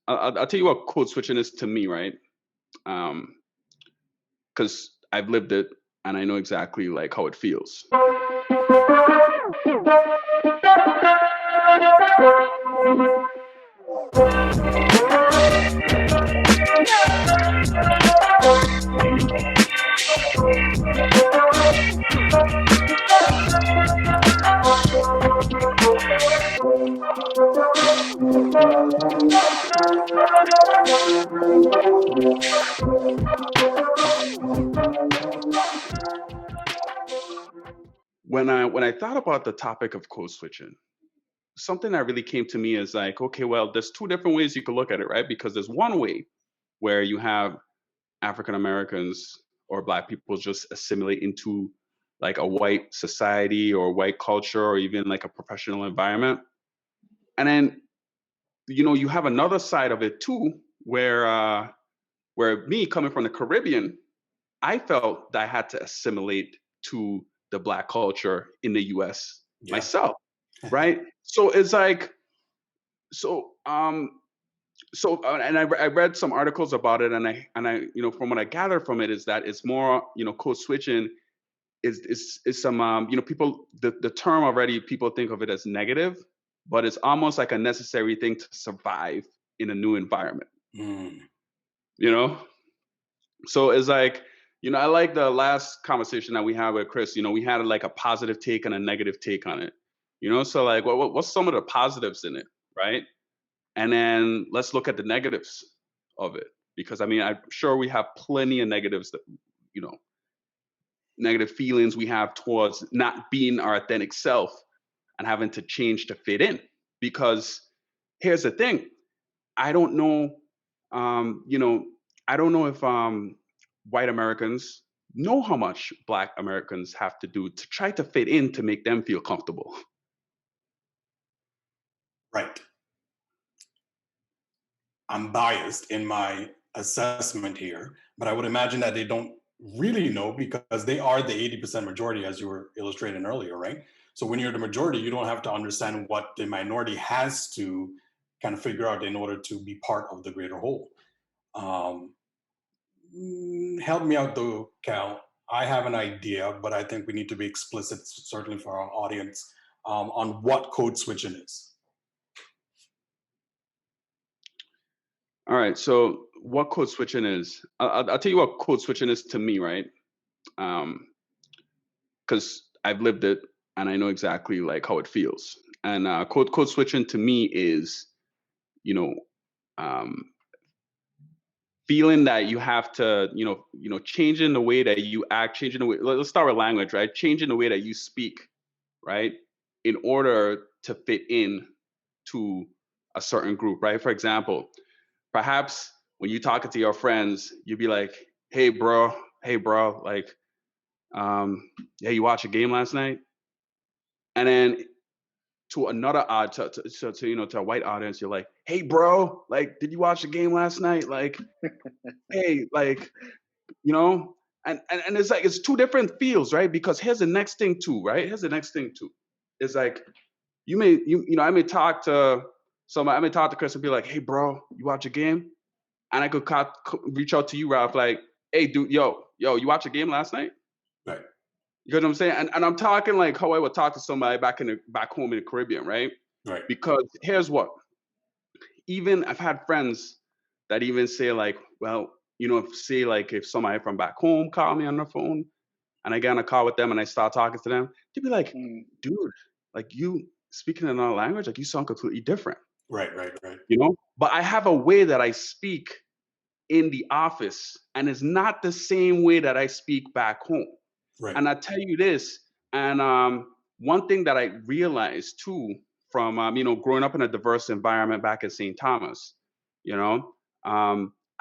I'll tell you what code switching is to me, right? Um, because I've lived it and I know exactly like how it feels. When I thought about the topic of code switching, something that really came to me is like, okay, well, there's two different ways you could look at it, right? Because there's one way where you have African Americans or Black people just assimilate into like a white society or white culture or even like a professional environment. And then, you have another side of it too, where me coming from the Caribbean, I felt that I had to assimilate to the Black culture in the US Yeah. myself, right? So it's like, so and I read some articles about it, and I from what I gather from it is that it's more code switching is some people, the term already, people think of it as negative, but it's almost like a necessary thing to survive in a new environment. Mm. You know, so it's like, I like the last conversation that we had with Chris. We had like a positive take and a negative take on it. So like, what's some of the positives in it, right? And then let's look at the negatives of it, because I mean, I'm sure we have plenty of negatives that, you know, negative feelings we have towards not being our authentic self and having to change to fit in. Because here's the thing, I don't know, you know, I don't know if white Americans know how much Black Americans have to do to try to fit in to make them feel comfortable. Right. I'm biased in my assessment here, but I would imagine that they don't really know because they are the 80% majority, as you were illustrating earlier, right? So when you're the majority, you don't have to understand what the minority has to kind of figure out in order to be part of the greater whole. Um, Help me out though, Cal. I have an idea, but I think we need to be explicit, certainly for our audience, on what code switching is. All right. So what code switching is? I'll tell you what code switching is to me, right? Because I've lived it and I know exactly like how it feels. And code switching to me is, you know, um, feeling that you have to, changing the way that you act, changing the way. Let's start with language, right? Changing the way that you speak, right, in order to fit in to a certain group, right? For example, perhaps when you're talking to your friends, you'd be like, hey bro, like, yeah, you watch a game last night? And then to another to a white audience, you're like, hey bro, like, did you watch the game last night? Like, hey, like, you know, and it's like it's two different feels, right? Because here's the next thing too, right? Here's the next thing too. It's like I may talk to somebody, I may talk to Chris and be like, hey bro, you watch a game? And I could reach out to you, Ralph, like, hey, dude, yo, you watch a game last night? Right. You know what I'm saying? And I'm talking like how I would talk to somebody back home in the Caribbean, right? Right. Because here's what, even I've had friends that even say like, well, if somebody from back home call me on the phone and I get on a call with them and I start talking to them, they'd be like, dude, like, you speaking another language, like, you sound completely different. Right, right, right. But I have a way that I speak in the office, and it's not the same way that I speak back home. Right. And I tell you this, and one thing that I realized too from growing up in a diverse environment back at St. Thomas,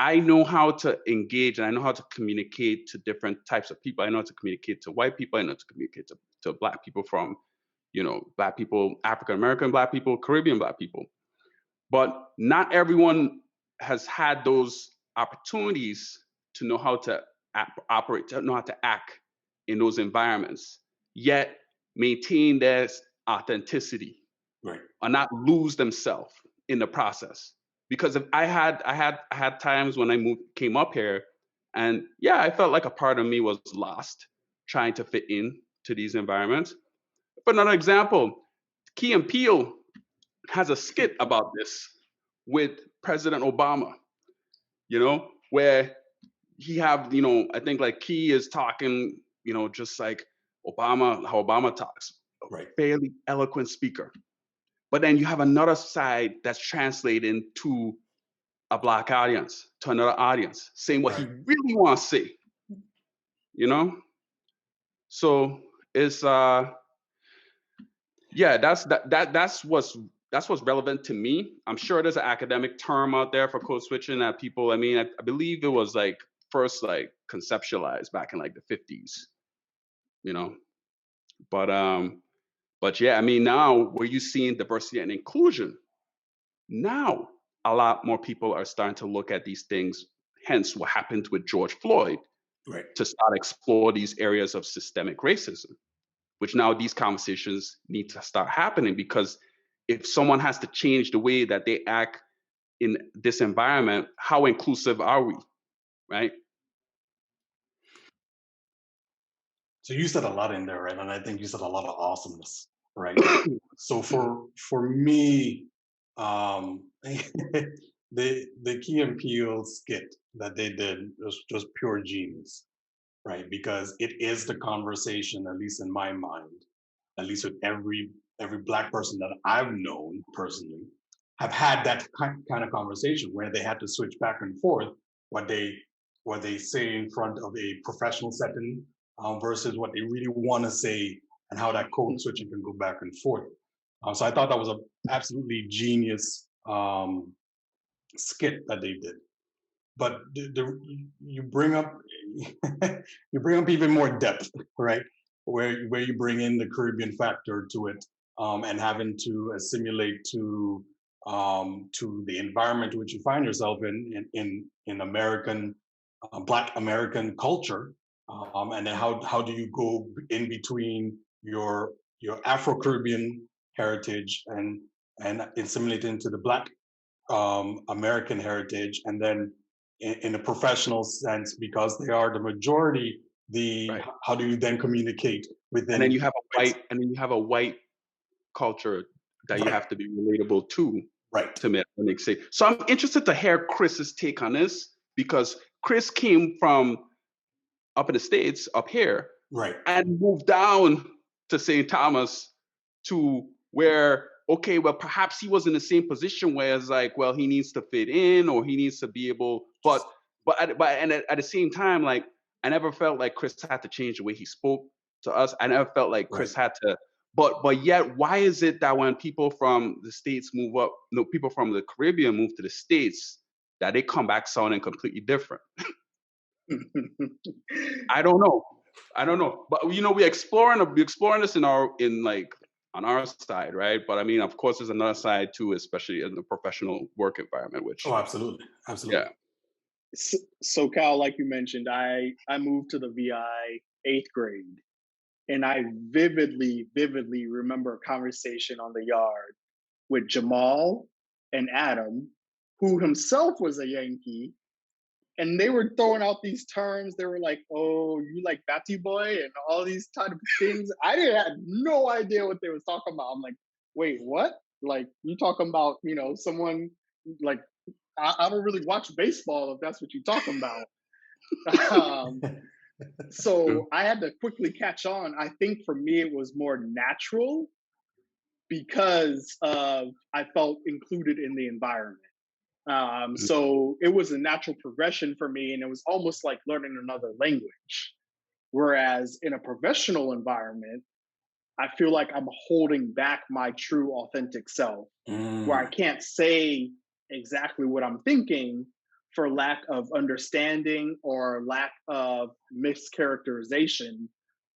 I know how to engage and I know how to communicate to different types of people. I know how to communicate to white people. I know how to communicate to Black people from, Black people, African American Black people, Caribbean Black people. But not everyone has had those opportunities to know how to operate, to know how to act in those environments, yet maintain their authenticity, right, or not lose themselves in the process. because if I had times when came up here, and yeah, I felt like a part of me was lost trying to fit in to these environments. For another example, Key and Peele has a skit about this with President Obama, where he have, I think like Key is talking, just like Obama, how Obama talks, a Right. fairly eloquent speaker. But then you have another side that's translating to a black audience, to another audience, saying what he Right. really wants to say, you know? So it's yeah, that's what's relevant to me. I'm sure there's an academic term out there for code switching that people, I believe it was like first like conceptualized back in like the 50s, you know. But yeah, now where you seeing diversity and inclusion, now a lot more people are starting to look at these things, hence what happened with George Floyd, Right. to start explore these areas of systemic racism, which now these conversations need to start happening, because if someone has to change the way that they act in this environment, how inclusive are we, right? So you said a lot in there, right? And I think you said a lot of awesomeness, right? So for me, the Key and Peele skit that they did was just pure genius, right? Because it is the conversation, at least in my mind, at least with every black person that I've known personally, have had that kind of conversation where they had to switch back and forth what they what they say in front of a professional setting versus what they really want to say, and how that code switching can go back and forth. So I thought that was a absolutely genius skit that they did. But you bring up you bring up even more depth, right? Where you bring in the Caribbean factor to it, and having to assimilate to the environment which you find yourself in American Black American culture, and then how do you go in between your Afro Caribbean heritage and assimilate into the Black American heritage, and then in a professional sense, because they are the majority, Right. how do you then communicate And then within? you have a white culture that you Right, have to be relatable right, to make sense. So I'm interested to hear Chris's take on this, because Chris came from up in the States, up here, right, and moved down to St. Thomas, to where, okay, well, perhaps he was in the same position where it's like, well, he needs to fit in, or he needs to be able, but at the same time, like, I never felt like Chris had to change the way he spoke to us. I never felt like right. Chris had to, but yet, why is it that when people from the States move up, no, people from the Caribbean move to the States, that they come back sounding completely different? I don't know. I don't know. But we're exploring this in like on our side, right? But of course there's another side too, especially in the professional work environment, Oh, which absolutely, yeah. absolutely. So Cal, like you mentioned, I moved to the VI eighth grade, and I vividly remember a conversation on the yard with Jamal and Adam, who himself was a Yankee, and they were throwing out these terms. They were like, "Oh, you like Batty Boy," and all these type of things. I didn't had no idea what they was talking about. I'm like, "Wait, what? Like you talking about someone like I don't really watch baseball if that's what you're talking about." um, Mm. so I had to quickly catch on. I think for me it was more natural because I felt included in the environment. Mm. So it was a natural progression for me, and it was almost like learning another language. Whereas in a professional environment, I feel like I'm holding back my true authentic self, where I Mm, can't say exactly what I'm thinking for lack of understanding or lack of mischaracterization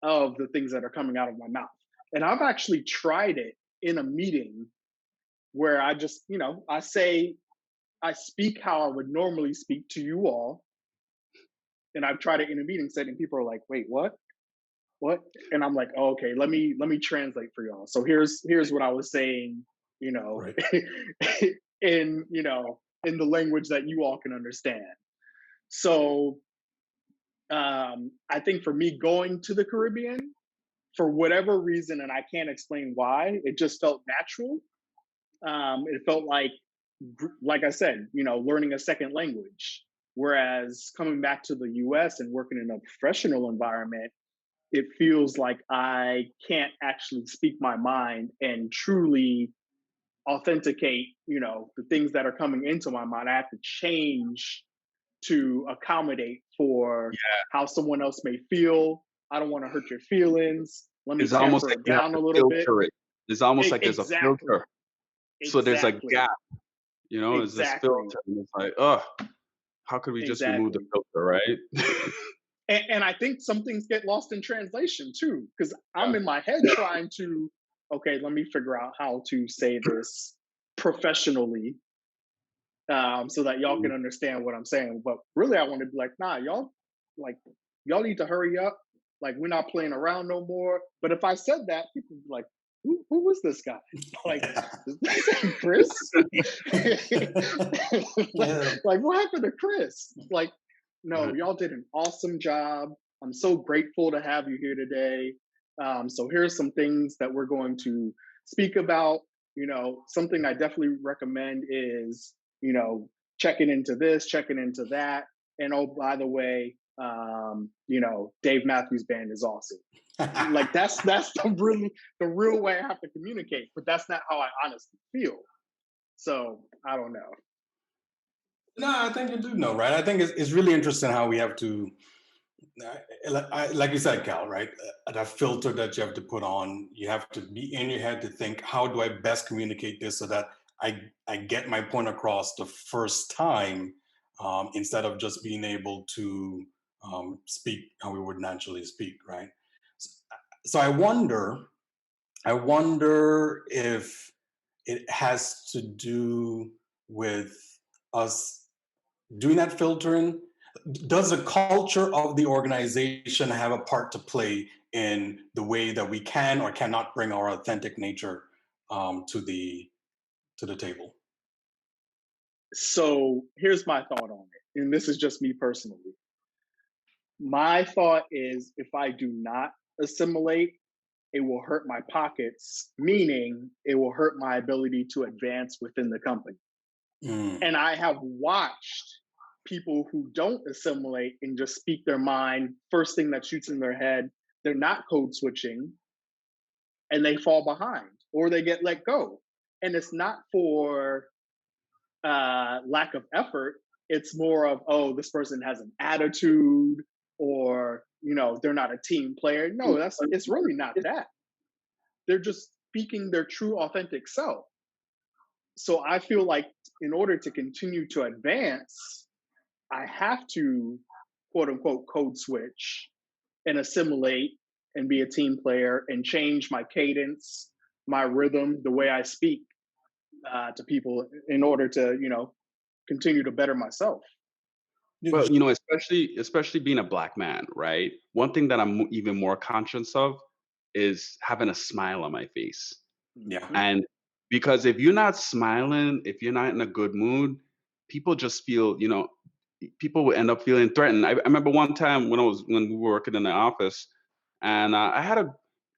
of the things that are coming out of my mouth. And I've actually tried it in a meeting where I just, I speak how I would normally speak to you all. And I've tried it in a meeting setting. People are like, wait, what? What? And I'm like, oh, okay, let me translate for y'all. So here's what I was saying, you know, right. in in the language that you all can understand. So I think for me going to the Caribbean, for whatever reason, and I can't explain why, it just felt natural. It felt like I said, learning a second language. Whereas coming back to the US and working in a professional environment, it feels like I can't actually speak my mind and truly authenticate, the things that are coming into my mind. I have to change to accommodate for how someone else may feel. I don't want to hurt your feelings. Let me It's almost temper like it you have down to a little bit. filter it. It's almost like there's a Exactly. filter. So there's a Exactly. gap, there's this Exactly. filter. And it's like, oh, how could we just remove the Exactly. filter, right? And I think some things get lost in translation too, because I'm Yeah. in my head trying to, okay, let me figure out how to say this professionally, so that y'all can understand what I'm saying. But really, I want to be like, nah, like, y'all need to hurry up. Like, we're not playing around no more. But if I said that, people would be like, who is this guy? Like, is this Chris? Yeah. Like, what happened to Chris? Like, no, Right. y'all did an awesome job. I'm so grateful to have you here today. So here's some things that we're going to speak about. Something I definitely recommend is, checking into this, checking into that. And oh, by the way, Dave Matthews Band is awesome. Like that's the real way I have to communicate, but that's not how I honestly feel. So I don't know. No, I think you do know, right? I think it's really interesting how we have to, like you said, Cal, right? That filter that you have to put on, you have to be in your head to think, how do I best communicate this so that I get my point across the first time, instead of just being able to speak how we would naturally speak, right? So I wonder if it has to do with us doing that filtering. Does the culture of the organization have a part to play in the way that we can or cannot bring our authentic nature, to the table? So here's my thought on it, and this is just me personally. My thought is if I do not assimilate, it will hurt my pockets, meaning it will hurt my ability to advance within the company. Mm, And I have watched people who don't assimilate and just speak their mind, first thing that shoots in their head, they're not code switching and they fall behind or they get let go. And it's not for lack of effort. It's more of, oh, this person has an attitude or, they're not a team player. No, it's really not that. They're just speaking their true, authentic self. So I feel like in order to continue to advance, I have to quote unquote code switch and assimilate and be a team player and change my cadence, my rhythm, the way I speak to people in order to, continue to better myself. Well, especially being a black man, right? One thing that I'm even more conscious of is having a smile on my face. yeah. Mhm. And because if you're not smiling, if you're not in a good mood, people just feel, people will end up feeling threatened. I remember one time when we were working in the office, and I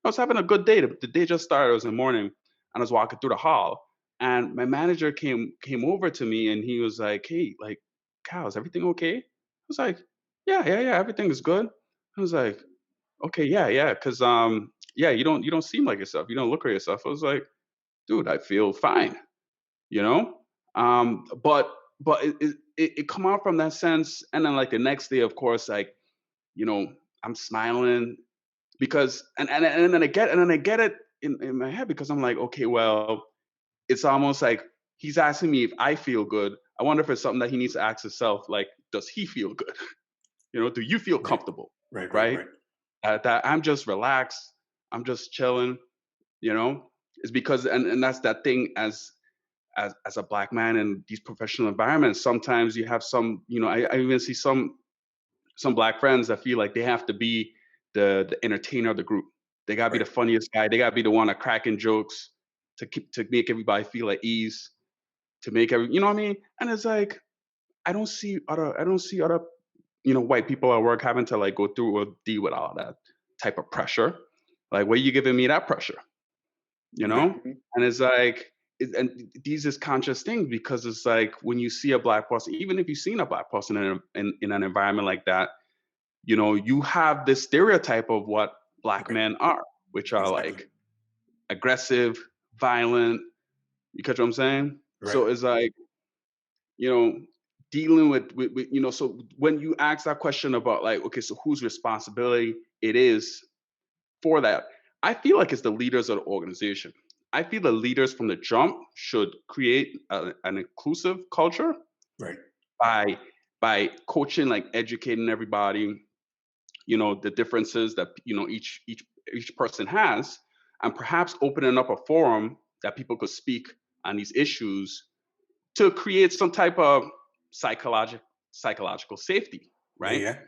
was having a good day. The day just started. It was in the morning, and I was walking through the hall, and my manager came over to me, and he was like, "Hey, like, Cal, is everything okay?" I was like, "Yeah, yeah, yeah, everything is good." I was like, "Okay, yeah, yeah, because yeah, you don't seem like yourself. You don't look like yourself." I was like, dude, I feel fine, you know. But it come out from that sense, and then like the next day, of course, like you know, I'm smiling because and then I get it in my head because I'm like, okay, well, it's almost like he's asking me if I feel good. I wonder if it's something that he needs to ask himself, like, does he feel good? Do you feel Right. comfortable? Right. Right. Right? Right. That I'm just relaxed. I'm just chilling. You know, it's because and that's that thing as a black man in these professional environments. Sometimes you have some, I even see some black friends that feel like they have to be the entertainer of the group. They gotta be the Right. funniest guy. They gotta be the one that cracking jokes to make everybody feel at ease. to make you know what I mean? And it's like I don't see other white people at work having to like go through or deal with all that type of pressure. Like, where you giving me that pressure? You Right. know? And it's like, and these is conscious things, because it's like when you see a black person, even if you've seen a black person in an environment like that, you have this stereotype of what black Right. men are, which are Exactly. like aggressive, violent. You catch what I'm saying? Right. So it's like, dealing with so when you ask that question about like, okay, so whose responsibility it is for that, I feel like it's the leaders of the organization. I feel the leaders from the jump should create an inclusive culture Right. by coaching, like educating everybody, the differences that each person has, and perhaps opening up a forum that people could speak on these issues to create some type of psychological safety, right? Yeah.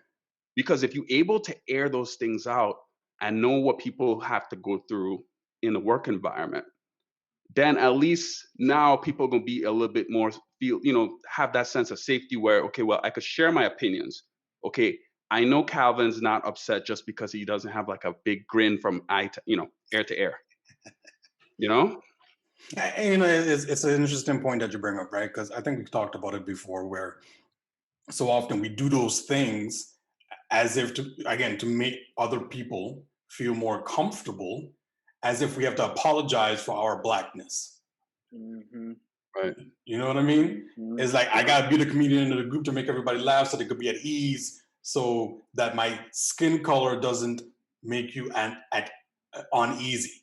Because if you're able to air those things out and know what people have to go through in the work environment, then at least now people are going to be a little bit more have that sense of safety where, okay, well, I could share my opinions. Okay, I know Calvin's not upset just because he doesn't have like a big grin from ear to ear. It's an interesting point that you bring up, right? Because I think we've talked about it before, where so often we do those things as if to make other people feel more comfortable, as if we have to apologize for our blackness. Mm-hmm. Right. You know what I mean? Mm-hmm. It's like, I gotta be the comedian in the group to make everybody laugh so they could be at ease, so that my skin color doesn't make you uneasy.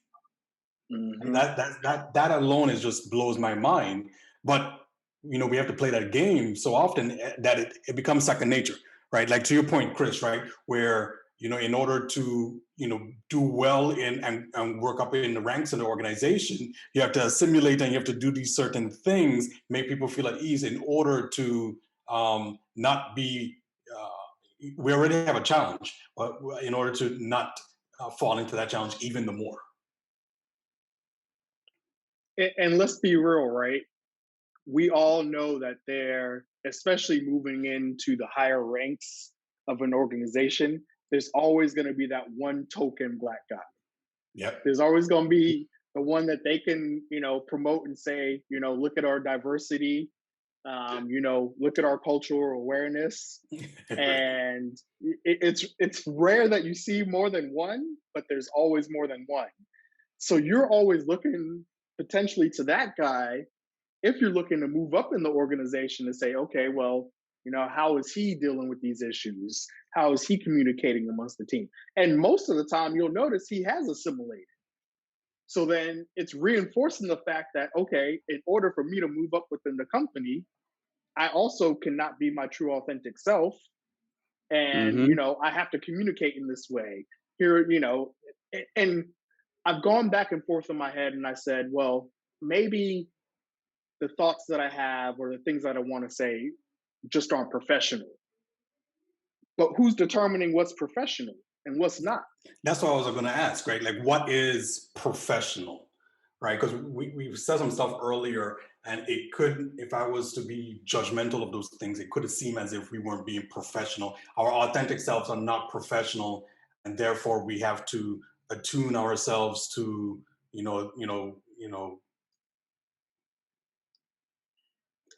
Mm-hmm. And that alone just blows my mind. But we have to play that game so often that it becomes second nature, right? Like, to your point, Chris, right? Where in order to do well and work up in the ranks of the organization, you have to assimilate and you have to do these certain things, make people feel at ease in order to not be. We already have a challenge, but in order to not fall into that challenge even the more. And let's be real, right? We all know that especially moving into the higher ranks of an organization, there's always going to be that one token black guy. Yep. There's always going to be the one that they can, promote and say, look at our diversity, look at our cultural awareness. And it's rare that you see more than one, but there's always more than one. So you're always looking potentially to that guy if you're looking to move up in the organization to say, okay, well, how is he dealing with these issues? How is he communicating amongst the team? And most of the time, you'll notice he has assimilated. So then it's reinforcing the fact that, okay, in order for me to move up within the company, I also cannot be my true authentic self. And, I have to communicate in this way here, and I've gone back and forth in my head and I said, well, maybe the thoughts that I have or the things that I want to say just aren't professional. But who's determining what's professional and what's not? That's what I was going to ask, right? Like, what is professional, right? Because we said some stuff earlier, and it could, if I was to be judgmental of those things, it could seem as if we weren't being professional. Our authentic selves are not professional, and therefore we have to attune ourselves to,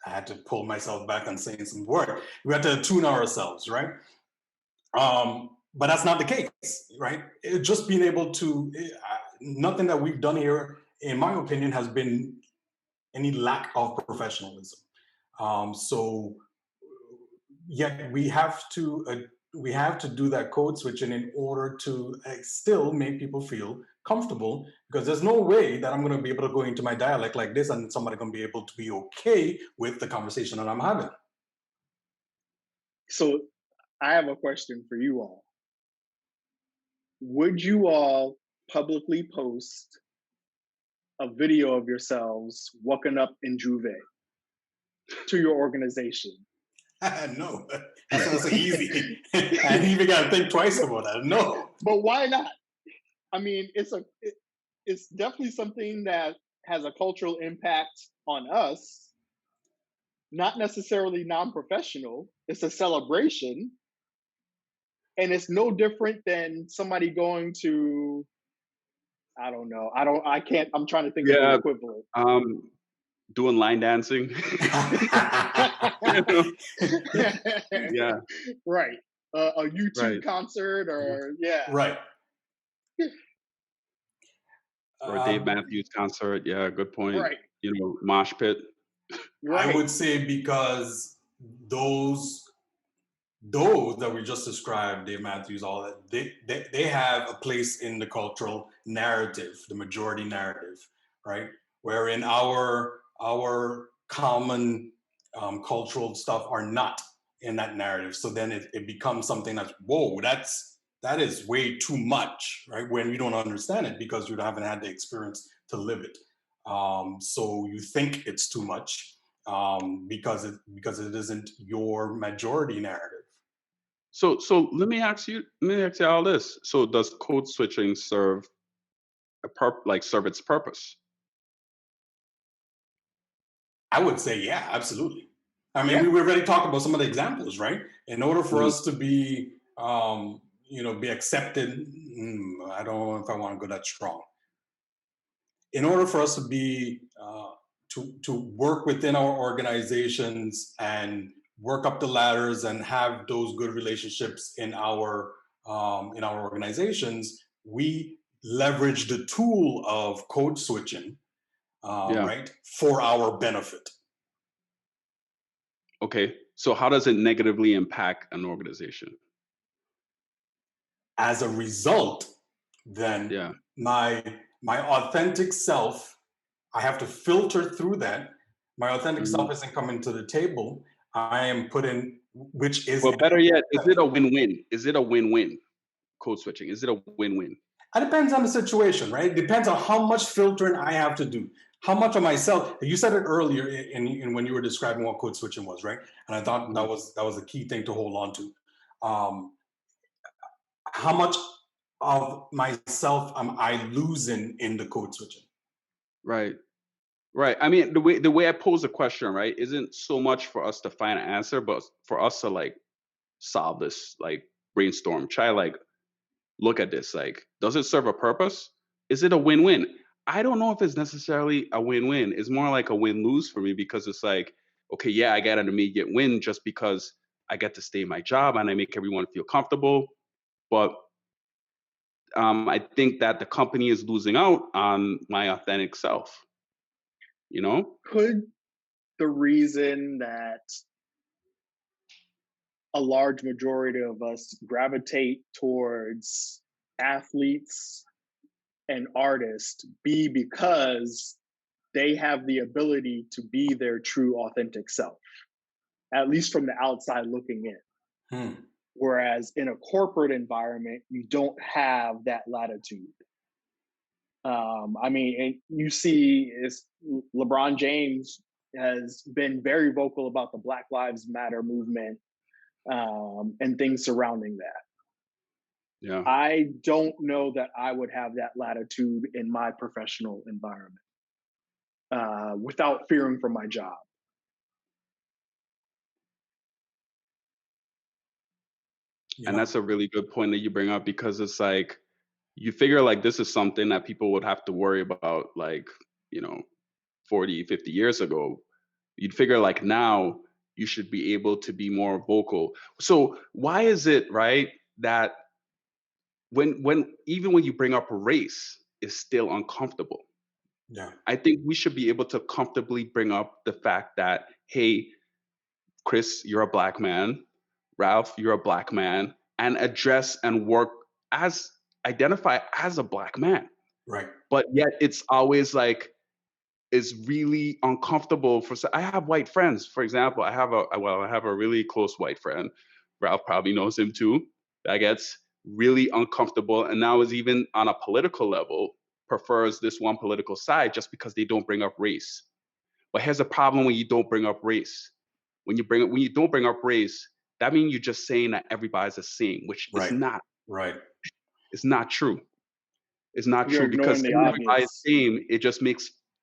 I had to pull myself back on saying some word. We have to attune ourselves, right? But that's not the case, right? Just being able to, nothing that we've done here, in my opinion, has been any lack of professionalism. So yet we have to do that code switching in order to still make people feel comfortable, because there's no way that I'm going to be able to go into my dialect like this and somebody going to be able to be okay with the conversation that I'm having. So I have a question for you all. Would you all publicly post a video of yourselves walking up in Juve to your organization? No, that's easy. I didn't even got to think twice about that. No. But why not? I mean, it's definitely something that has a cultural impact on us. not necessarily non-professional. It's a celebration, and it's no different than somebody going to, I don't know. I can't. I'm trying to think of the Yeah, equivalent. um, doing line dancing. You know? Yeah, Right. A YouTube right. concert, or yeah. Right. Or a Dave Um, Matthews concert. Yeah, good point. Right. You know, mosh pit. I Right. would say because those those that we just described, Dave Matthews, all that, they have a place in the cultural narrative, the majority narrative, right? Wherein our common cultural stuff are not in that narrative. So then it becomes something that's, whoa, that is way too much, right? When you don't understand it because you haven't had the experience to live it. So you think it's too much because it isn't your majority narrative. So let me ask you all this. So does code switching serve serve its purpose? I would say, yeah, absolutely. I mean, Yeah. we already talked about some of the examples, right? In order for Mhm. us to be, be accepted, I don't know if I want to go that strong. In order for us to be, to work within our organizations and work up the ladders and have those good relationships in our organizations, we leverage the tool of code switching, Yeah. right, for our benefit. Okay. So how does it negatively impact an organization? As a result, then Yeah. my my authentic self, I have to filter through that. My authentic Mhm. self isn't coming to the table. I am put in, which is, Well, better yet, is it a win-win? Is it a win-win? Code switching. Is it a win-win? it depends on the situation, right? It depends on how much filtering I have to do. How much of myself, you said it earlier in when you were describing what code switching was, right? And I thought Mhm. that was a key thing to hold on to. Um, how much of myself am I losing in the code switching? Right. Right. I mean, the way I pose the question, right, isn't so much for us to find an answer, but for us to like solve this, like brainstorm, try like look at this, like, does it serve a purpose? Is it a win-win? I don't know if it's necessarily a win-win. It's more like a win-lose for me because it's like, okay, yeah, I get an immediate win just because I get to stay in my job and I make everyone feel comfortable. But I think that the company is losing out on my authentic self, you know? Could the reason that a large majority of us gravitate towards athletes and artists be because they have the ability to be their true authentic self, at least from the outside looking in? Hmm. Whereas in a corporate environment, you don't have that latitude. I mean, and you see, LeBron James has been very vocal about the Black Lives Matter movement, and things surrounding that. Yeah. I don't know that I would have that latitude in my professional environment, without fearing for my job. And Yeah. that's a really good point that you bring up because it's like you figure like this is something that people would have to worry about like, you know, 40, 50 years ago. You'd figure like now you should be able to be more vocal. So why is it, right, that when even when you bring up race is still uncomfortable? Yeah. I think we should be able to comfortably bring up the fact that, hey, Chris, you're a black man. Ralph, you're a black man, and address and work as identify as a black man. Right. But yet it's always like it's really uncomfortable for. I have white friends, for example. I have a really close white friend. Ralph probably knows him too. That gets really uncomfortable, and now is even on a political level prefers this one political side just because they don't bring up race. But here's the problem when you don't bring up race. When you don't bring up race, that means you're just saying that everybody's the same, which is Right. not. Right. It's not true. It's not You're true because ignoring the saying everybody's obvious. the same, it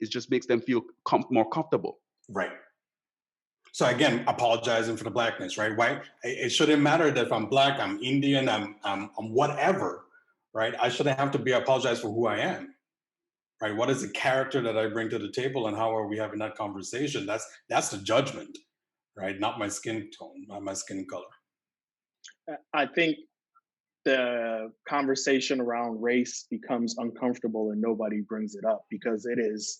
just makes them feel more comfortable. Right. So again, apologizing for the blackness, right? Why it shouldn't matter that if I'm black, I'm Indian, I'm whatever, right? I shouldn't have to be apologize for who I am, right? What is the character that I bring to the table, and how are we having that conversation? That's the judgment, right? Not my skin tone, not my skin color. I think the conversation around race becomes uncomfortable and nobody brings it up because it is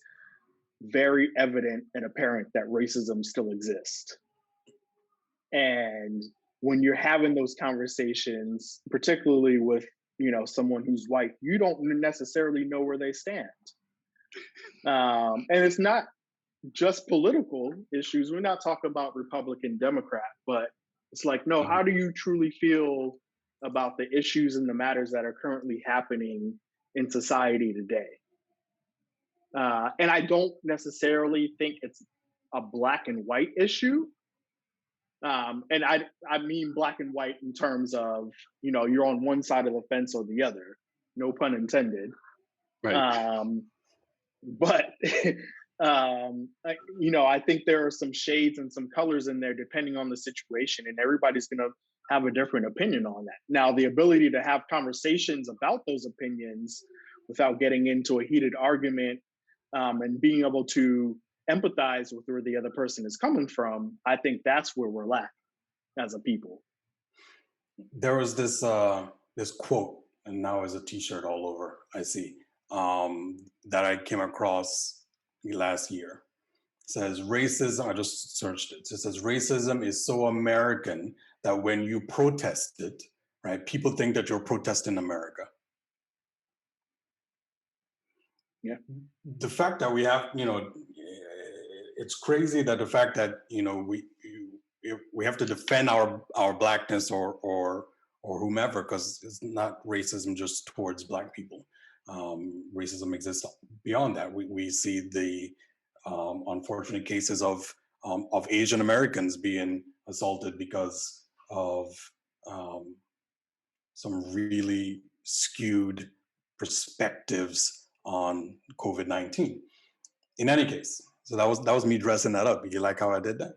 very evident and apparent that racism still exists. And when you're having those conversations, particularly with someone who's white, you don't necessarily know where they stand. And it's not just political issues. We're not talking about Republican, Democrat, but it's like, no, how do you truly feel about the issues and the matters that are currently happening in society today? And I don't necessarily think it's a black and white issue. And I mean black and white in terms of, you're on one side of the fence or the other, no pun intended. Right. But I think there are some shades and some colors in there depending on the situation, and everybody's going to have a different opinion on that. Now, the ability to have conversations about those opinions without getting into a heated argument, and being able to empathize with where the other person is coming from, I think that's where we're lacking as a people. There was this quote, and now is a T-shirt all over, I see, that I came across last year. It says racism, I just searched it. It says racism is so American that when you protest it, right, people think that you're protesting America. Yeah. The fact that we have, it's crazy that the fact that, we have to defend our blackness or whomever, because it's not racism just towards black people. Racism exists beyond that. We see the unfortunate cases of Asian Americans being assaulted because of some really skewed perspectives on COVID-19. In any case, so that was me dressing that up. You like how I did that?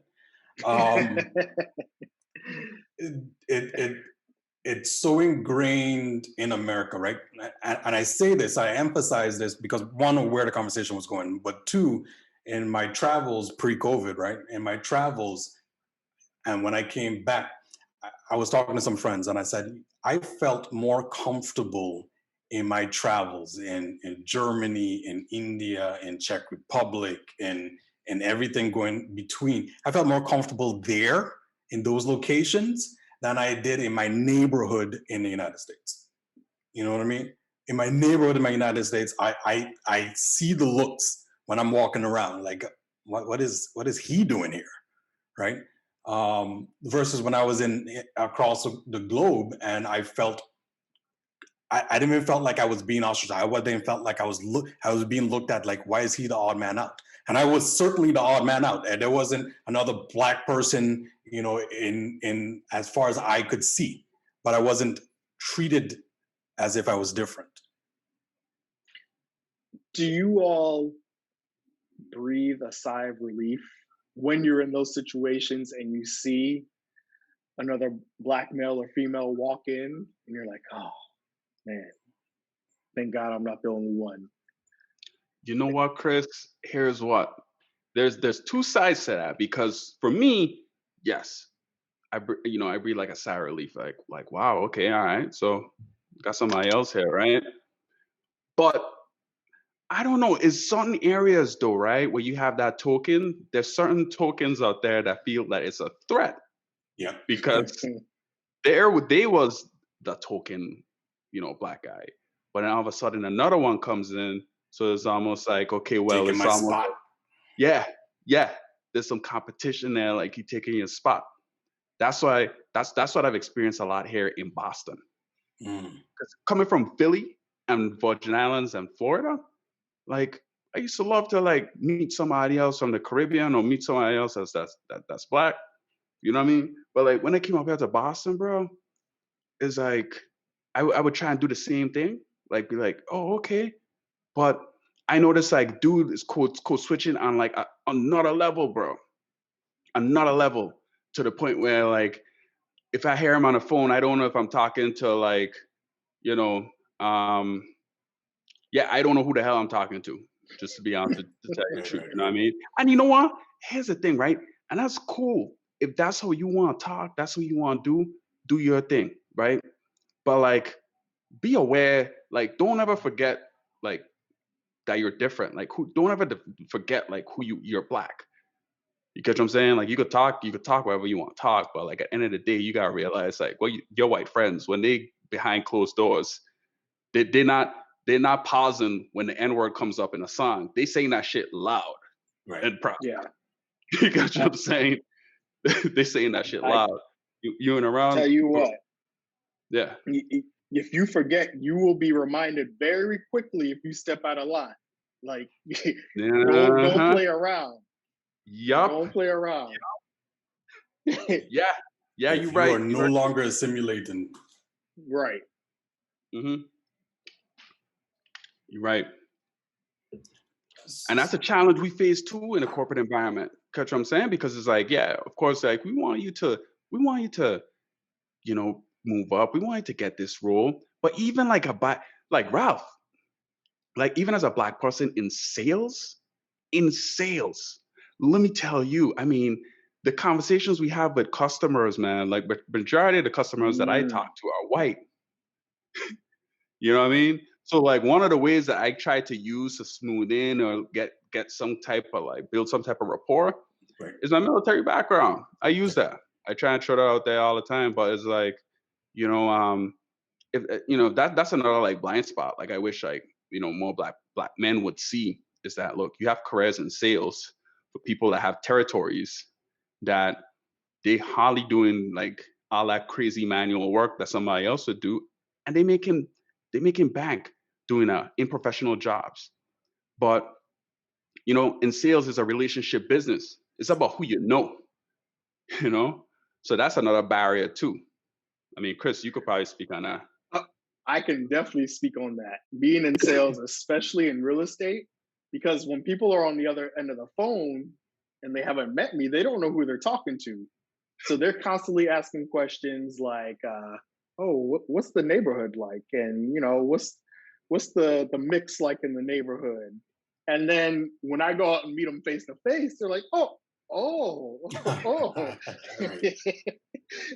It's so ingrained in America, right? And I say this, I emphasize this because one, of where the conversation was going, but two, in my travels pre-COVID, right? In my travels, and when I came back, I was talking to some friends and I said, I felt more comfortable in my travels in Germany, in India, in Czech Republic, and everything going between. I felt more comfortable there in those locations than I did in my neighborhood in the United States. You know what I mean? In my neighborhood in the United States, I see the looks when I'm walking around, like, what is he doing here, right? Versus when I was across the globe, and I felt I didn't even felt like I was being ostracized. I didn't felt like I was being looked at like, why is he the odd man out? And I was certainly the odd man out. And there wasn't another black person, in as far as I could see, but I wasn't treated as if I was different. Do you all breathe a sigh of relief when you're in those situations and you see another black male or female walk in and you're like, oh man, thank God I'm not the only one? You know what, Chris? Here's what. There's two sides to that, because for me, yes, I breathe like a sigh of relief, like wow, okay, all right, so got somebody else here, right? But I don't know. It's certain areas though, right, where you have that token. There's certain tokens out there that feel that it's a threat. Yeah. Because they was the token, black guy, but then all of a sudden another one comes in. So it's almost like, okay, well, taking it's my almost spot. Yeah. There's some competition there, like you taking your spot. That's why that's what I've experienced a lot here in Boston. Coming from Philly and Virgin Islands and Florida, like I used to love to like meet somebody else from the Caribbean or meet somebody else that's black. You know what I mean? But like when I came up here to Boston, bro, it's like I would try and do the same thing, like be like, oh, okay. But I noticed like dude is code switching on like another level, bro. another level to the point where like if I hear him on the phone, I don't know if I'm talking to like, you know, yeah, I don't know who the hell I'm talking to, just to be honest, to tell you the truth. You know what I mean? And you know what? Here's the thing, right? And that's cool. If that's how you want to talk, that's what you want to do your thing, right? But like, be aware, like, don't ever forget, like, that you're different. Like, don't ever forget, like, you're black. You get what I'm saying? Like, you could talk wherever you want to talk, but like at the end of the day, you gotta realize, like, well, your white friends, when they behind closed doors, they're not pausing when the N-word comes up in a song. They saying that shit loud and proud. Yeah. You got what I'm saying? They saying that shit loud. You and around. Tell you what. Yeah. If you forget, you will be reminded very quickly if you step out of line. Like, don't play around. Yup. Don't play around. Yeah, you're right. You are no longer assimilating. Right. Mm-hmm. You're right. And that's a challenge we face too in a corporate environment. Catch what I'm saying? Because it's like, yeah, of course, like we want you to, you know, move up. We want you to get this role. But even like like Ralph, like even as a black person in sales, let me tell you, I mean, the conversations we have with customers, man, like majority of the customers that I talk to are white. You know what I mean? So like one of the ways that I try to use to smooth in or get some type of like build some type of rapport is my military background. I use that. I try and throw that out there all the time, but it's like, you know, if you know that's another like blind spot. Like I wish like, you know, more black men would see is that look, you have careers in sales for people that have territories that they hardly doing like all that crazy manual work that somebody else would do, and they making bank doing in professional jobs. But you know, in sales is a relationship business. It's about who you know, you know. So that's another barrier too. I mean, Chris, you could probably speak on that. I can definitely speak on that. Being in sales, especially in real estate, because when people are on the other end of the phone and they haven't met me, they don't know who they're talking to. So they're constantly asking questions like, "Oh, what's the neighborhood like?" And you know, what's the mix like in the neighborhood? And then when I go out and meet them face to face, they're like, "Oh,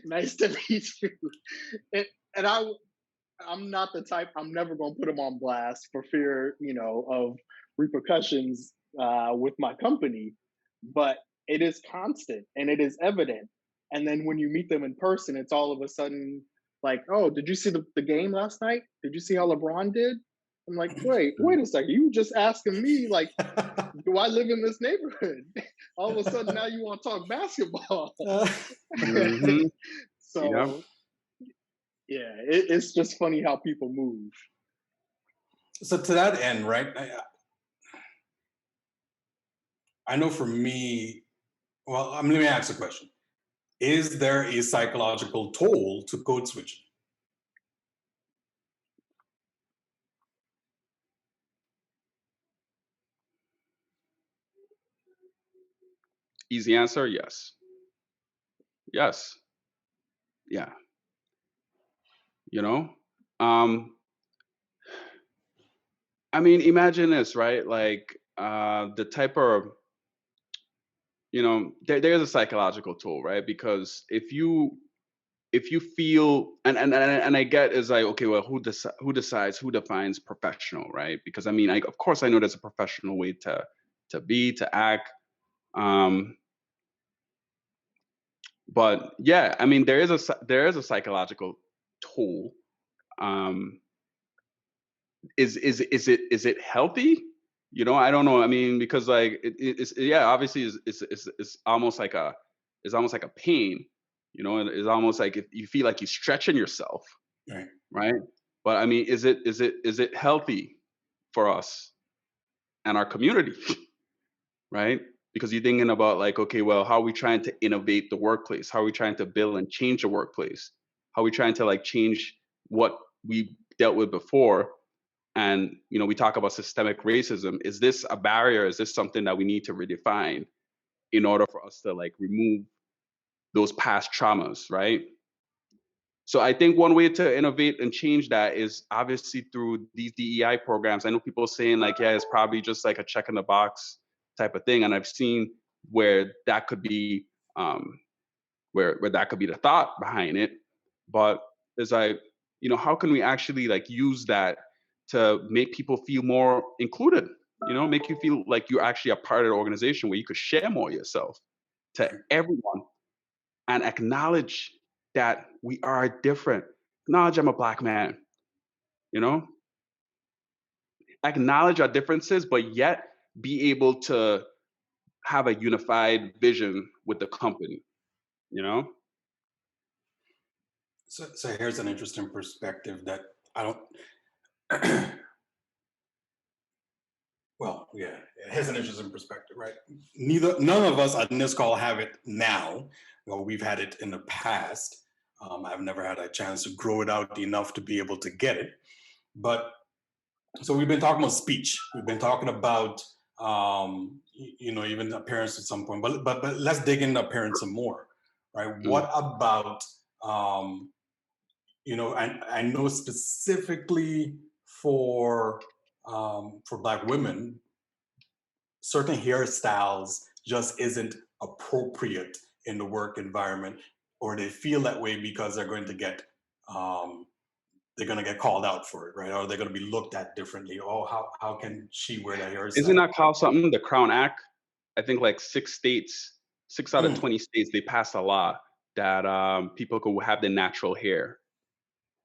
nice to meet you." And I'm not the type. I'm never going to put them on blast for fear, you know, of repercussions with my company. But it is constant and it is evident. And then when you meet them in person, it's all of a sudden like, "Oh, did you see the game last night? Did you see how LeBron did?" I'm like, wait a second. You were just asking me, like, do I live in this neighborhood? All of a sudden now you want to talk basketball. Mm-hmm. So, yeah, it's just funny how people move. So to that end, right? I know for me, well, let me ask a question. Is there a psychological toll to code switching? Easy answer, yes. Yes. Yeah. You know? I mean, imagine this, right? Like the type of, you know, there's a psychological tool, right? Because if you feel and I get is like, okay, well, who decides, who defines professional, right? Because I mean, of course I know there's a professional way to act. But yeah, I mean, there is a psychological toll. Is it healthy? You know, I don't know. I mean, because like it's yeah, obviously it's almost like a pain. You know, it's almost like if you feel like you're stretching yourself, right? But I mean, is it healthy for us and our community, right? Because you're thinking about like, okay, well, how are we trying to innovate the workplace? How are we trying to build and change the workplace? How are we trying to like change what we dealt with before? And you know, we talk about systemic racism. Is this a barrier? Is this something that we need to redefine? in order for us to like remove those past traumas, right? So I think one way to innovate and change that is obviously through these DEI programs. I know people saying like, yeah, it's probably just like a check in the box type of thing, and I've seen where that could be where that could be the thought behind it. But it's like, how can we actually like use that to make people feel more included? Make you feel like you're actually a part of the organization where you could share more yourself to everyone and acknowledge that we are different. Acknowledge I'm a black man, you know? Acknowledge our differences, but yet be able to have a unified vision with the company, you know? So here's an interesting perspective that I don't. Well, yeah, here's an interesting perspective, right? None of us on this call have it now. Well, we've had it in the past. I've never had a chance to grow it out enough to be able to get it. But so we've been talking about speech. We've been talking about even appearance at some point. But let's dig into appearance some more, right? What about I know specifically for Black women, certain hairstyles just isn't appropriate in the work environment, or they feel that way because they're going to get called out for it, right? Or they're going to be looked at differently. Oh, how can she wear that Isn't hairstyle? that called something? The Crown Act? I think like 6 out of Mm. 20 states, they passed a law that people could have their natural hair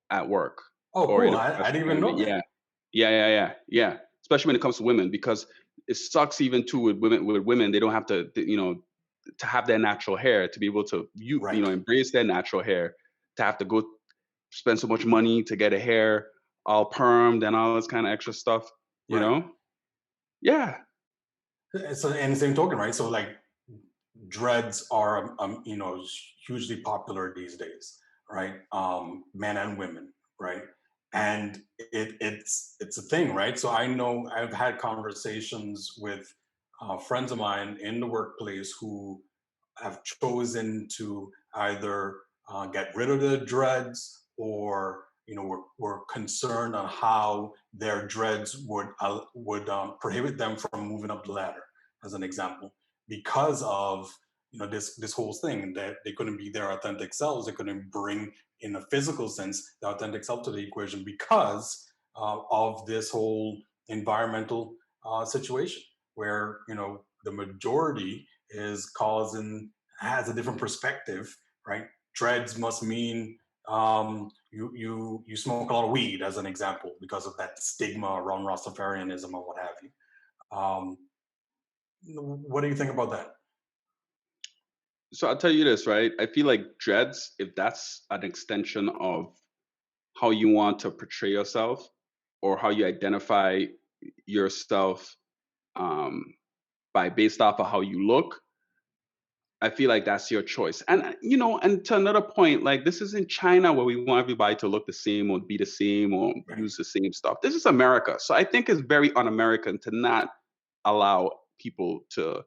at work Oh, or in cool. a I professional didn't even know environment. that. Yeah. Especially when it comes to women, because it sucks even too with women. With women, they don't have to, to have their natural hair, to be able to Right. embrace their natural hair, to have to go spend so much money to get a hair all permed and all this kind of extra stuff. You Right. know? Yeah. So, and the same token, right? So, like, dreads are hugely popular these days, right? Men and women, right? And it's a thing, right? So I know I've had conversations with friends of mine in the workplace who have chosen to either get rid of the dreads, or were concerned on how their dreads would prohibit them from moving up the ladder, as an example, because of this whole thing, that they couldn't be their authentic selves. They couldn't bring, in a physical sense, the authentic self to the equation because of this whole environmental situation, where the majority has a different perspective, right? Dreads must mean you smoke a lot of weed, as an example, because of that stigma around Rastafarianism or what have you. What do you think about that? So I'll tell you this, right? I feel like dreads, if that's an extension of how you want to portray yourself or how you identify yourself based off of how you look, I feel like that's your choice. And and to another point, like this isn't China where we want everybody to look the same or be the same or Right. use the same stuff. This is America. So I think it's very un-American to not allow people to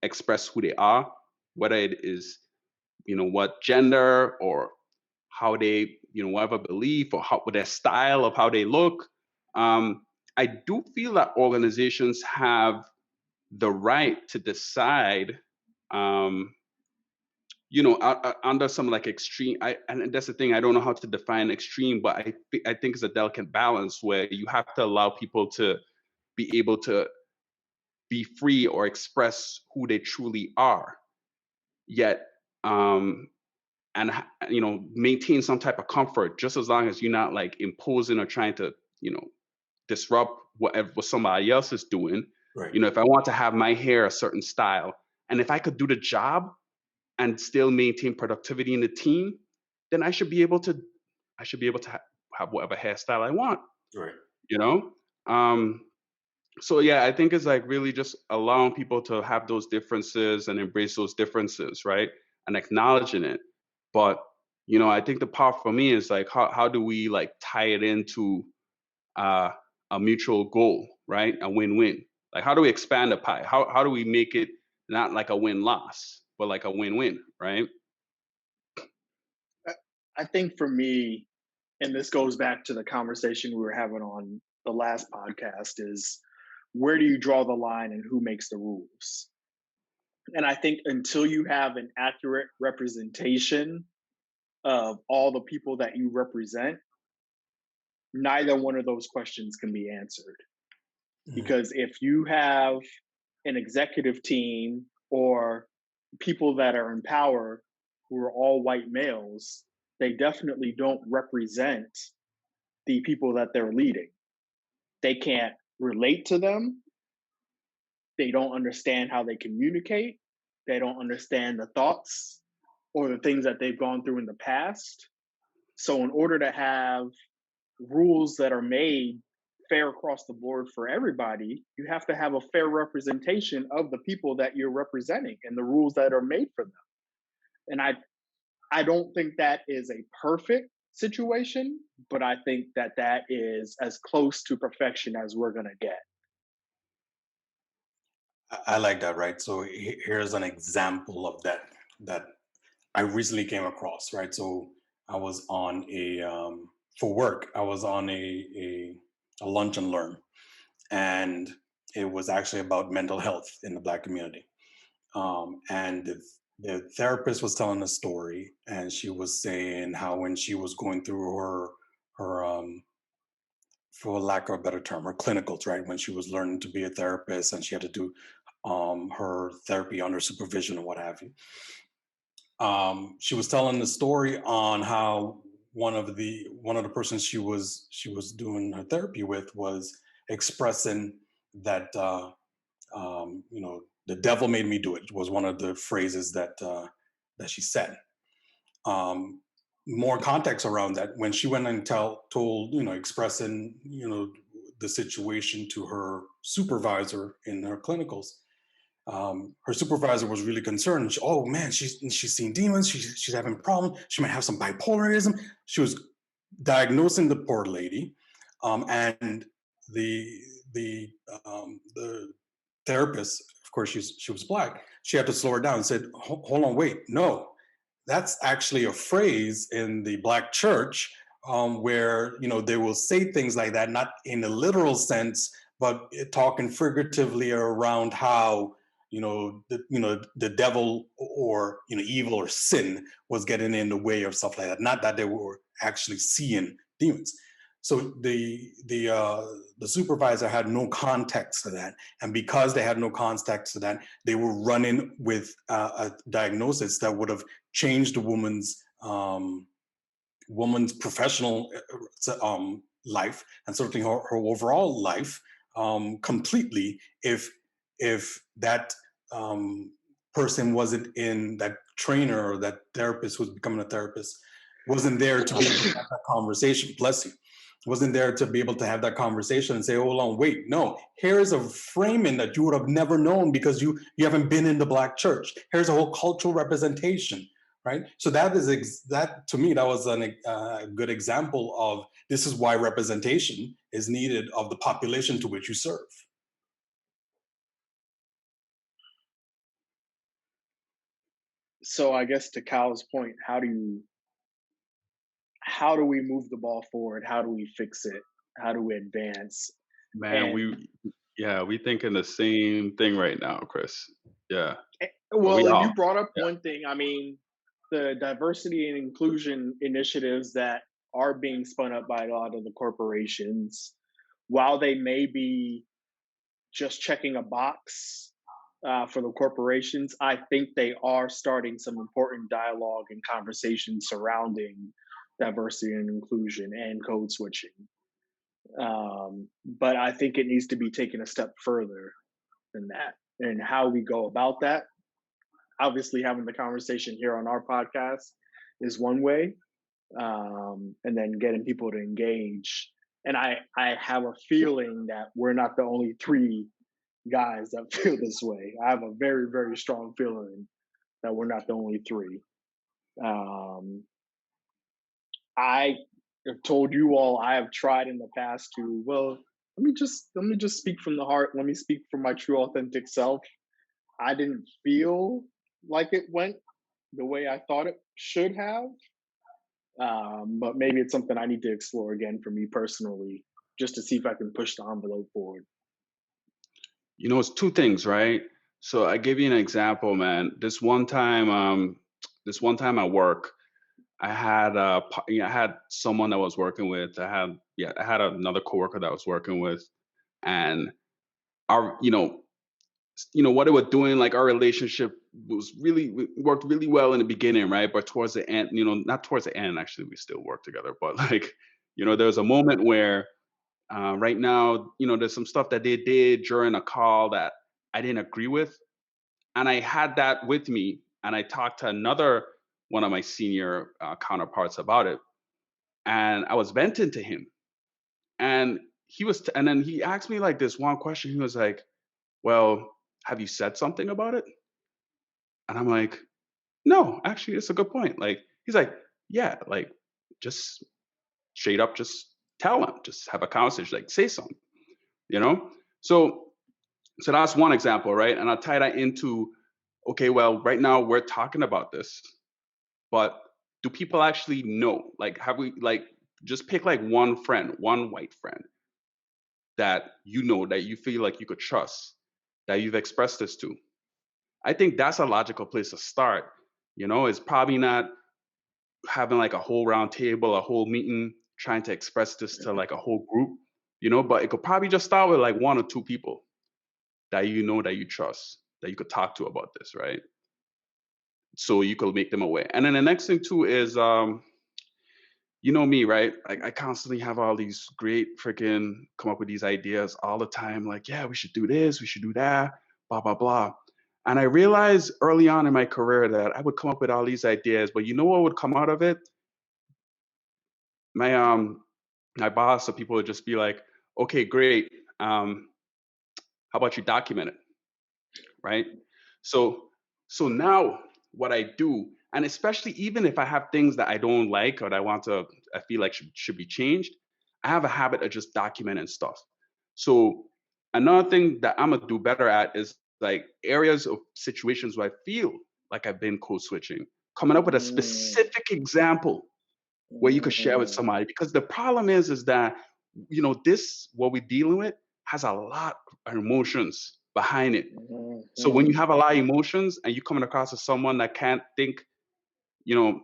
express who they are, whether it is, what gender or how they, whatever belief or how with their style of how they look. I do feel that organizations have the right to decide, under some like extreme. And that's the thing. I don't know how to define extreme, but I think it's a delicate balance where you have to allow people to be able to be free or express who they truly are, yet and maintain some type of comfort, just as long as you're not like imposing or trying to disrupt what somebody else is doing. Right. If I want to have my hair a certain style, and if I could do the job and still maintain productivity in the team, then I should be able to have whatever hairstyle I want. Right. So yeah, I think it's like really just allowing people to have those differences and embrace those differences, right? And acknowledging it. But I think the part for me is like how do we like tie it into a mutual goal, right? A win-win. Like how do we expand the pie? How do we make it not like a win-loss, but like a win-win, right? I think for me, and this goes back to the conversation we were having on the last podcast, is where do you draw the line and who makes the rules? And I think until you have an accurate representation of all the people that you represent, neither one of those questions can be answered. Because if you have an executive team or people that are in power who are all white males, they definitely don't represent the people that they're leading. They can't relate to them. They don't understand how they communicate. They don't understand the thoughts or the things that they've gone through in the past. So, in order to have rules that are made fair across the board for everybody, you have to have a fair representation of the people that you're representing and the rules that are made for them. And I don't think that is a perfect situation, but I think that that is as close to perfection as we're going to get. I like that, right? So here's an example of that I recently came across, right? So I was on for work, I was on a lunch and learn, and it was actually about mental health in the Black community. And the therapist was telling a story, and she was saying how when she was going through her for lack of a better term, her clinicals, right? When she was learning to be a therapist and she had to do her therapy under supervision and what have you. She was telling the story on how one of the persons she was doing her therapy with was expressing that the devil made me do it was one of the phrases that she said. More context around that, when she went and told expressing the situation to her supervisor in her clinicals, her supervisor was really concerned. Oh man, she's seen demons. She's having problems. She might have some bipolarism. She was diagnosing the poor lady, and the therapist, of course, she was Black. She had to slow her down and said, "Hold on, wait, no, that's actually a phrase in the Black church where they will say things like that, not in a literal sense, but talking figuratively around how." The devil or evil or sin was getting in the way of stuff like that. Not that they were actually seeing demons. So the supervisor had no context to that, and because they had no context to that, they were running with a diagnosis that would have changed the woman's professional life, and certainly her overall life completely if that person wasn't in, that trainer or that therapist who's becoming a therapist wasn't there to be able to have that conversation. Bless you. Wasn't there to be able to have that conversation and say, hold on, wait, no, here's a framing that you would have never known because you haven't been in the Black church. Here's a whole cultural representation, right? So that to me, that was a good example of this is why representation is needed of the population to which you serve. So I guess to Kyle's point, how do we move the ball forward? How do we fix it? How do we advance? Man, we thinking the same thing right now, Chris. Yeah. Well, and you brought up one thing. I mean, the diversity and inclusion initiatives that are being spun up by a lot of the corporations, while they may be just checking a box for the corporations, I think they are starting some important dialogue and conversation surrounding diversity and inclusion and code switching. But I think it needs to be taken a step further than that. And how we go about that, obviously having the conversation here on our podcast is one way, and then getting people to engage. And I have a feeling that we're not the only three guys that feel this way. I have a very, very strong feeling that we're not the only three. I have told you all I have tried in the past to, let me just speak from the heart. Let me speak from my true authentic self. I didn't feel like it went the way I thought it should have. But maybe it's something I need to explore again for me personally, just to see if I can push the envelope forward. It's two things, right? So I give you an example, man. This one time at work, I had someone that I was working with. I had another coworker that I was working with, and our, what they were doing, like our relationship worked really well in the beginning, right? But towards the end, not towards the end, actually, we still work together. But like, there was a moment where right now, there's some stuff that they did during a call that I didn't agree with, and I had that with me, and I talked to another one of my senior counterparts about it, and I was venting to him, and and then he asked me like this one question. He was like, "Well, have you said something about it?" And I'm like, "No, actually, it's a good point." Like, he's like, "Yeah, like, just straight up, just tell them, just have a conversation, like, say something, you know?" So, so that's one example, right? And I'll tie that into, okay, well, right now we're talking about this, but do people actually know? Like, have we, like, just pick like one friend, one white friend that that you feel like you could trust, that you've expressed this to. I think that's a logical place to start. It's probably not having like a whole round table, a whole meeting, trying to express this to like a whole group, but it could probably just start with like one or two people that that you trust, that you could talk to about this, right? So you could make them aware. And then the next thing too is you know me, right? I constantly have all these great freaking come up with these ideas all the time, like, yeah, we should do this, we should do that, blah, blah, blah. And I realized early on in my career that I would come up with all these ideas, but you know what would come out of it? My my boss or people would just be like, okay, great. How about you document it? Right? So now what I do, and especially even if I have things that I don't like or that I feel like should be changed, I have a habit of just documenting stuff. So another thing that I'm gonna do better at is like areas of situations where I feel like I've been code switching, coming up with a Mm, specific example where you could share with mhm, somebody. Because the problem is that this what we're dealing with has a lot of emotions behind it. So when you mhm, have a lot of emotions and you're coming across as someone that can't think, you know,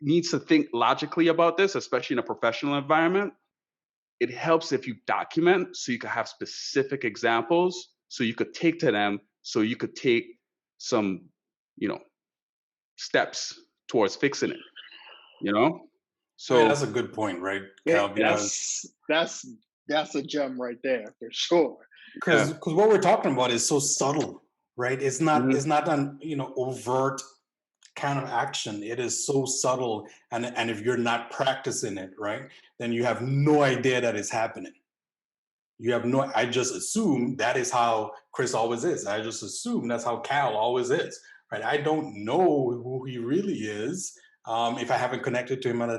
needs to think logically about this, especially in a professional environment, it helps if you document so you can have specific examples so you could take to them, so you could take some, you know, steps towards fixing it, you know? I mean, that's So a good point, right, yeah, Cal? Because that's a gem right there for sure. because yeah. because what we're talking about is so subtle, right? It's not Mhm. it's not an overt kind of action. It is so subtle, and if you're not practicing it, right, then you have no idea that it's happening. You have no. I just assume that is how Chris always is. I just assume that's how Cal always is, right? I don't know who he really is if I haven't connected to him on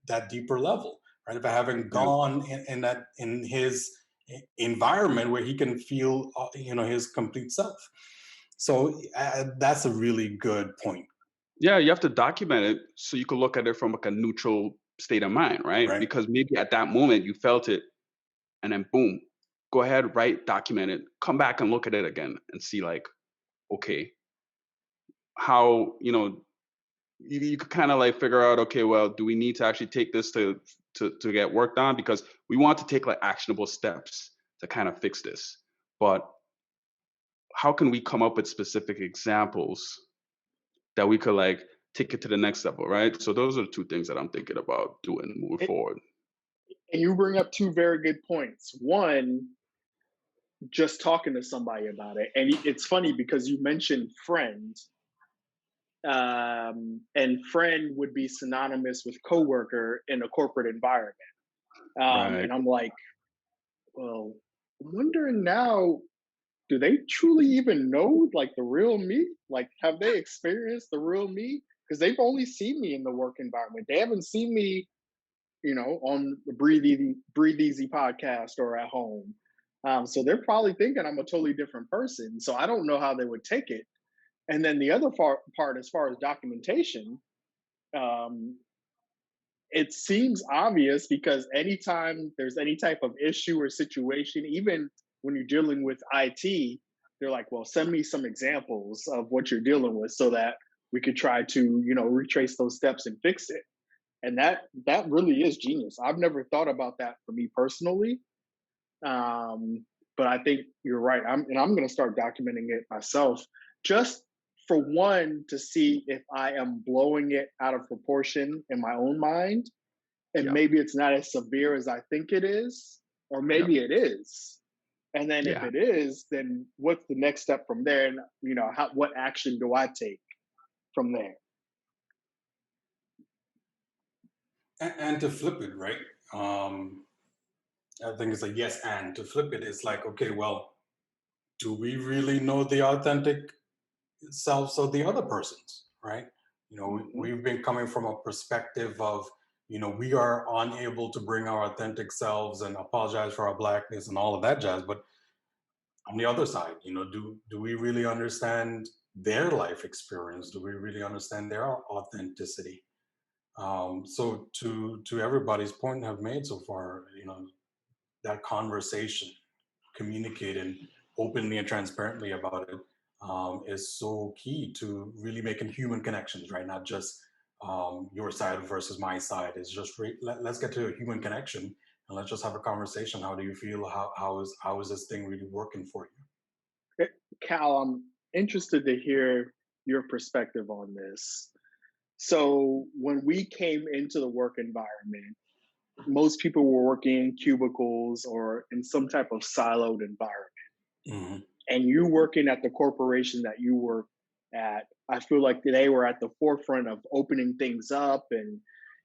that deeper level, right? If I haven't Yeah. gone in his environment where he can feel his complete self. So that's a really good point, Yeah, you have to document it so you can look at it from like a neutral state of mind, right? right? Because maybe at that moment you felt it and then boom, go ahead, write, document it, come back and look at it again and see like, okay, how, you could kind of like figure out, okay, well, do we need to actually take this to get work done? Because we want to take like actionable steps to kind of fix this. But how can we come up with specific examples that we could like take it to the next level, right? So those are the two things that I'm thinking about doing moving And forward. you bring up two very good points. One, just talking to somebody about it, and it's funny because you mentioned friends, and friend would be synonymous with coworker in a corporate environment. Right. And I'm like, well, I'm wondering now, do they truly even know like the real me? Like, have they experienced the real me? Because they've only seen me in the work environment. They haven't seen me, on the Breathe Easy podcast or at home. So they're probably thinking I'm a totally different person. So I don't know how they would take it. And then the other part as far as documentation, um, it seems obvious because anytime there's any type of issue or situation, even when you're dealing with IT, they're like, well, send me some examples of what you're dealing with so that we could try to, retrace those steps and fix it. And that really is genius. I've never thought about that for me personally. But I think you're right. I'm going to start documenting it myself, just for one to see if I am blowing it out of proportion in my own mind, and Yep. maybe it's not as severe as I think it is, or Yep. maybe it is. And then if Yeah. it is, then what's the next step from there? And what action do I take from there? And to flip it, right? I think it's a yes and. To flip it, it's like, okay, well, do we really know the authentic selves of the other persons, right? Hmm. We've been coming from a perspective of, we are unable to bring our authentic selves and apologize for our blackness and all of that jazz. But on the other side, do we really understand their life experience? Do we really understand their authenticity? So to everybody's point have made so far, that conversation, communicating openly and transparently about it, is so key to really making human connections, right? Not just your side versus my side. It's just let's get to a human connection and let's just have a conversation. How do you feel? How is this thing really working for you? Cal, I'm interested to hear your perspective on this. So when we came into the work environment, most people were working in cubicles or in some type of siloed environment. Hmm. And you working at the corporation that you work at, I feel like they were at the forefront of opening things up and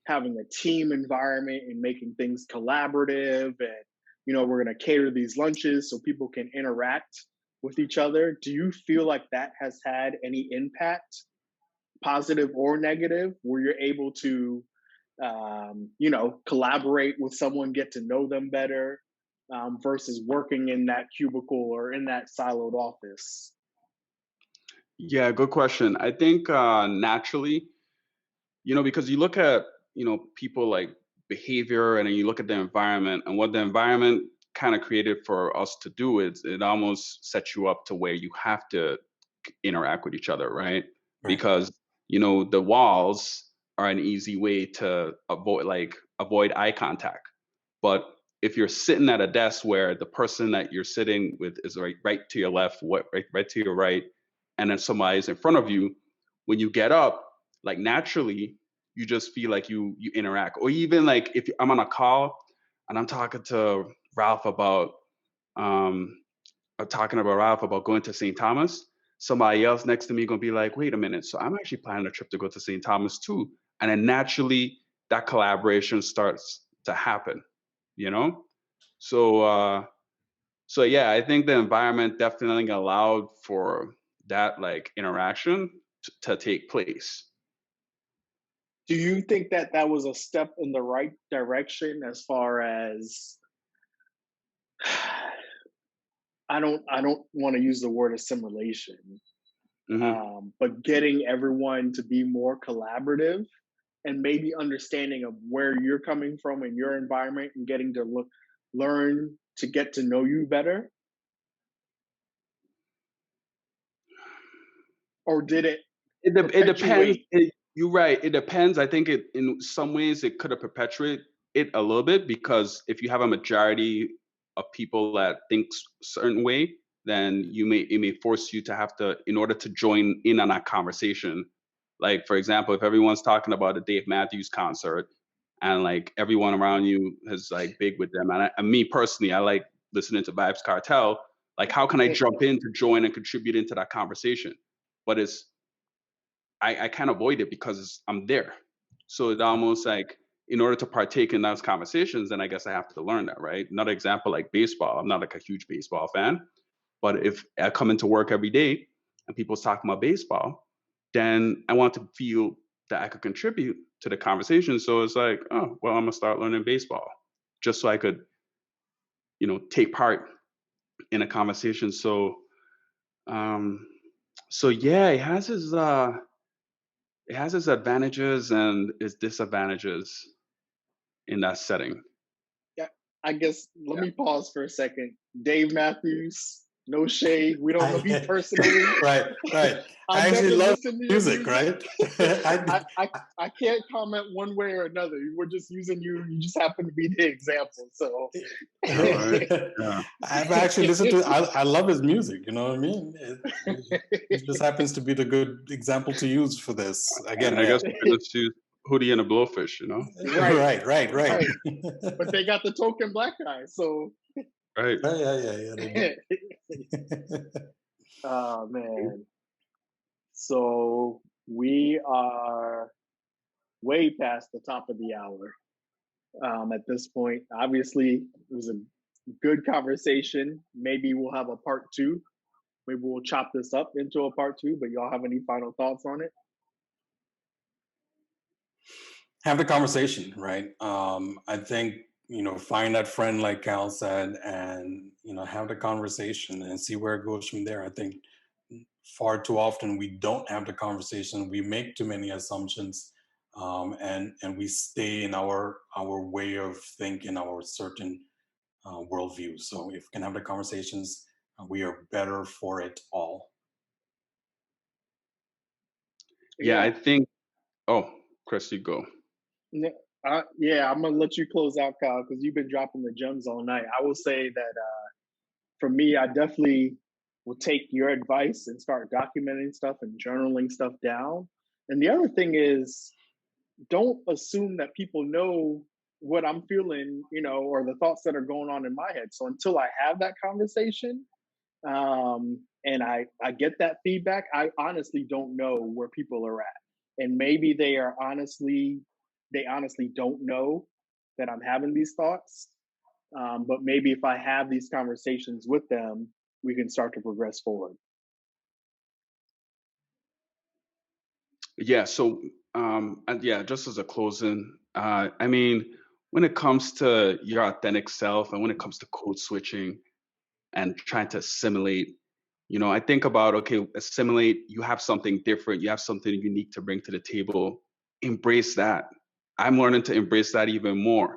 having a team environment and making things collaborative. And, we're going to cater these lunches so people can interact with each other. Do you feel like that has had any impact, positive or negative, where you're able to collaborate with someone, get to know them better, versus working in that cubicle or in that siloed office? Yeah, good question. I think naturally, because you look at, people like behavior and then you look at the environment and what the environment kind of created for us to do is it almost sets you up to where you have to interact with each other, right? Right. Because, the walls are an easy way to avoid eye contact. But if you're sitting at a desk where the person that you're sitting with is right to your left, right to your right, and then somebody is in front of you, when you get up, like naturally, you just feel like you interact. Or even like if I'm on a call and I'm um talking about Ralph about going to St. Thomas, somebody else next to me gonna be like, wait a minute, so I'm actually planning a trip to go to St. Thomas too. And then naturally that collaboration starts to happen, you know? So so yeah, I think the environment definitely allowed for that like interaction to take place. Do you think that that was a step in the right direction as far as I don't want to use the word assimilation, Hmm. but getting everyone to be more collaborative and maybe understanding of where you're coming from in your environment and getting to learn to get to know you better? Or did it It depends. perpetuate? You're right. It depends. I think it in some ways it could have perpetuated it a little bit because if you have a majority of people that thinks a certain way, then it may force you to have to in order to join in on that conversation. Like for example, if everyone's talking about a Dave Matthews concert and like everyone around you is like big with them, and me personally, I like listening to Vibes Cartel. Like, how can I jump in to join and contribute into that conversation? But I can't avoid it because I'm there. So it's almost like in order to partake in those conversations, then I guess I have to learn that, right? Another example like baseball. I'm not like a huge baseball fan, but if I come into work every day and people's talking about baseball, then I want to feel that I could contribute to the conversation. So it's like, oh, well, I'm gonna start learning baseball just so I could, take part. in a conversation. So yeah, it has its advantages and its disadvantages in that setting. Yeah, I guess let me pause for a second. Dave Matthews, no shade. We don't know you personally. Right. I I've actually never love listened to your music, right? I can't comment one way or another. We're just using you. You just happen to be the example. So All right. Yeah. I've actually listened to. I love his music. You know what I mean? It just happens to be the good example to use for this. Again, And I yeah. guess we can just use Hootie and the Blowfish, you know? Right. But they got the token black guy. So Right. Yeah. oh man. So we are way past the top of the hour at this point. Obviously, it was a good conversation. Maybe we'll have a part two. Maybe we'll chop this up into a part two, but y'all have any final thoughts on it? Have the conversation, right? I think, find that friend like Cal said, and have the conversation and see where it goes from there. I think far too often we don't have the conversation. We make too many assumptions, and we stay in our way of thinking, our certain worldview. So if we can have the conversations, we are better for it all. Yeah, I think. Oh, Chris, you go. Yeah, I'm gonna let you close out, Kyle, because you've been dropping the gems all night. I will say that for me, I definitely will take your advice and start documenting stuff and journaling stuff down. And the other thing is, don't assume that people know what I'm feeling, or the thoughts that are going on in my head. So until I have that conversation, and I get that feedback, I honestly don't know where people are at. And maybe they honestly don't know that I'm having these thoughts. But maybe if I have these conversations with them, we can start to progress forward. Yeah. So, and yeah, just as a closing, I mean, when it comes to your authentic self and when it comes to code switching and trying to assimilate, I think about, okay, assimilate, you have something different, you have something unique to bring to the table, embrace that. I'm learning to embrace that even more,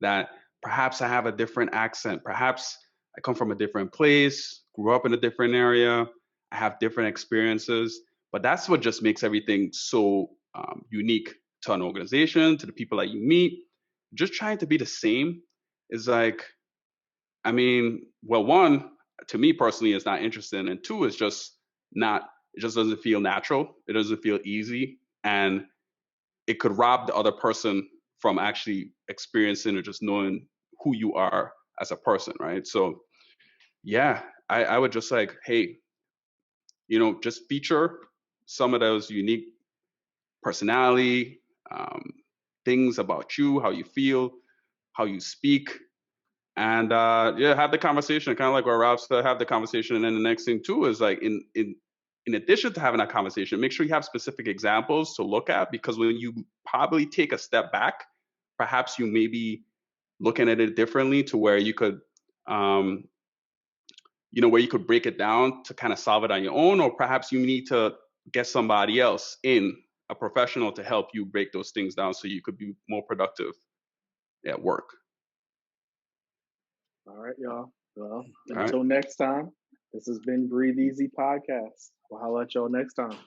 that perhaps I have a different accent, perhaps I come from a different place, grew up in a different area, I have different experiences, but that's what just makes everything so unique to an organization, to the people that you meet. Just trying to be the same is like, I mean, well, one, to me personally, is not interesting, and two, is just not. It just doesn't feel natural. It doesn't feel easy, and it could rob the other person from actually experiencing or just knowing who you are as a person, right? So, yeah, I would just like, hey, just feature some of those unique personality, things about you, how you feel, how you speak, and yeah, have the conversation, kind of like what Ralph said, have the conversation. And then the next thing too is like, in addition to having that conversation, make sure you have specific examples to look at, because when you probably take a step back, perhaps you may be looking at it differently, to where you could where you could break it down to kind of solve it on your own, or perhaps you need to get somebody else in, a professional, to help you break those things down so you could be more productive at work. All right, y'all. Well, All right. until next time, this has been Breathe Easy Podcast. We'll holler at y'all next time.